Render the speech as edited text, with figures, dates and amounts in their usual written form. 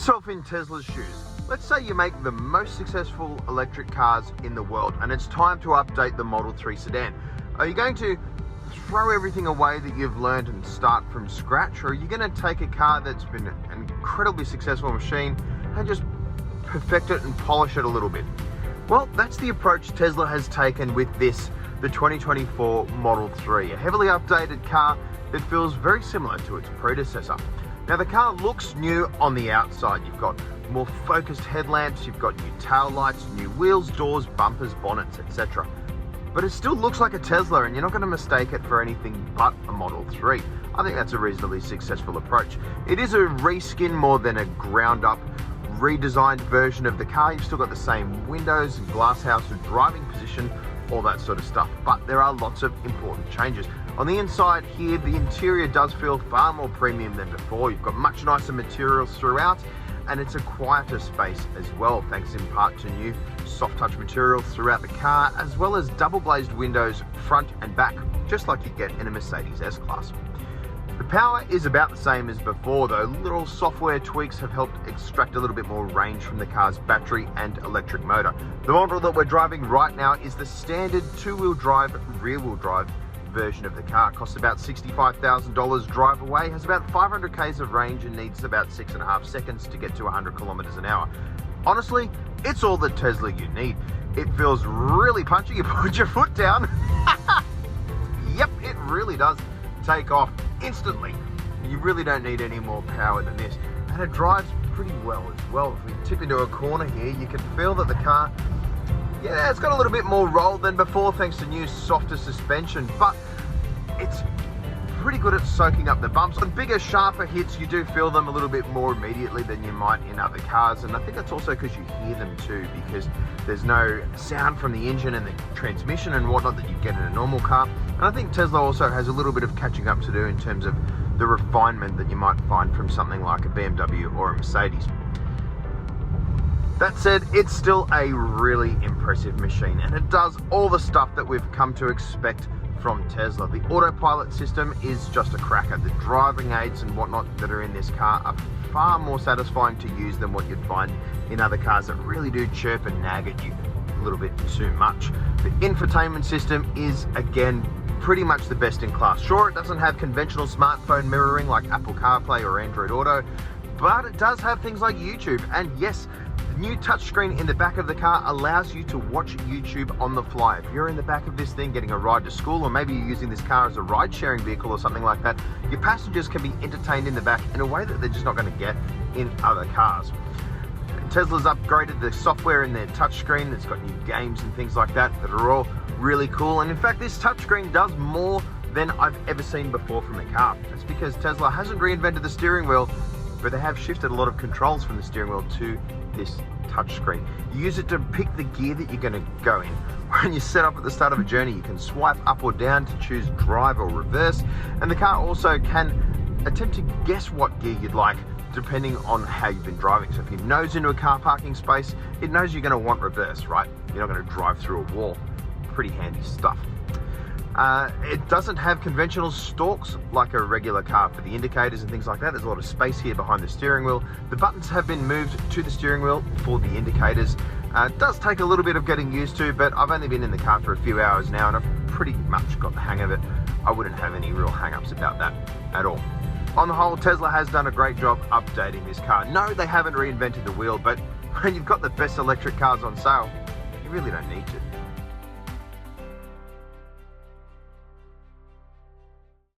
yourself in Tesla's shoes. Let's say you make the most successful electric cars in the world and it's time to update the Model 3 sedan. Are you going to throw everything away that you've learned and start from scratch, or are you going to take a car that's been an incredibly successful machine and just perfect it and polish it a little bit? Well, that's the approach Tesla has taken with this, the 2024 Model 3, a heavily updated car that feels very similar to its predecessor. Now, the car looks new on the outside. You've got more focused headlamps, you've got new tail lights, new wheels, doors, bumpers, bonnets, etc. But it still looks like a Tesla, and you're not going to mistake it for anything but a Model 3. I think that's a reasonably successful approach. It is a reskin more than a ground-up, redesigned version of the car. You've still got the same windows and glass house and driving position, all that sort of stuff. But there are lots of important changes. On the inside here, the interior does feel far more premium than before. You've got much nicer materials throughout, and it's a quieter space as well, thanks in part to new soft touch materials throughout the car, as well as double glazed windows front and back, just like you get in a Mercedes S-Class. The power is about the same as before, though. Little software tweaks have helped extract a little bit more range from the car's battery and electric motor. The model that we're driving right now is the standard two-wheel drive, rear-wheel drive version of the car. Costs about $65,000 drive away, has about 500 k's of range, and needs about 6.5 seconds to get to 100 kilometers an hour. Honestly, it's all the Tesla you need. It feels really punchy. You put your foot down. Yep, it really does take off instantly. You really don't need any more power than this, and it drives pretty well as well. If we tip into a corner here, you can feel that the car, yeah, it's got a little bit more roll than before thanks to new softer suspension, but it's pretty good at soaking up the bumps. On bigger, sharper hits, you do feel them a little bit more immediately than you might in other cars, and I think that's also because you hear them too, because there's no sound from the engine and the transmission and whatnot that you get in a normal car. And I think Tesla also has a little bit of catching up to do in terms of the refinement that you might find from something like a BMW or a Mercedes. That said, it's still a really impressive machine, and it does all the stuff that we've come to expect from Tesla. The autopilot system is just a cracker. The driving aids and whatnot that are in this car are far more satisfying to use than what you'd find in other cars that really do chirp and nag at you a little bit too much. The infotainment system is, again, pretty much the best in class. Sure, it doesn't have conventional smartphone mirroring like Apple CarPlay or Android Auto, but it does have things like YouTube. And yes, the new touchscreen in the back of the car allows you to watch YouTube on the fly. If you're in the back of this thing getting a ride to school, or maybe you're using this car as a ride-sharing vehicle or something like that, your passengers can be entertained in the back in a way that they're just not going to get in other cars. Tesla's upgraded the software in their touchscreen. It's got new games and things like that that are all really cool. And in fact, this touchscreen does more than I've ever seen before from a car. That's because Tesla hasn't reinvented the steering wheel, but they have shifted a lot of controls from the steering wheel to this touchscreen. You use it to pick the gear that you're going to go in. When you set up at the start of a journey, you can swipe up or down to choose drive or reverse, and the car also can attempt to guess what gear you'd like depending on how you've been driving. So if you nose into a car parking space, it knows you're going to want reverse, right? You're not going to drive through a wall. Pretty handy stuff. It doesn't have conventional stalks like a regular car for the indicators and things like that. There's a lot of space here behind the steering wheel. The buttons have been moved to the steering wheel for the indicators. It does take a little bit of getting used to, but I've only been in the car for a few hours now and I've pretty much got the hang of it. I wouldn't have any real hang-ups about that at all. On the whole, Tesla has done a great job updating this car. No, they haven't reinvented the wheel, but when you've got the best electric cars on sale, you really don't need to.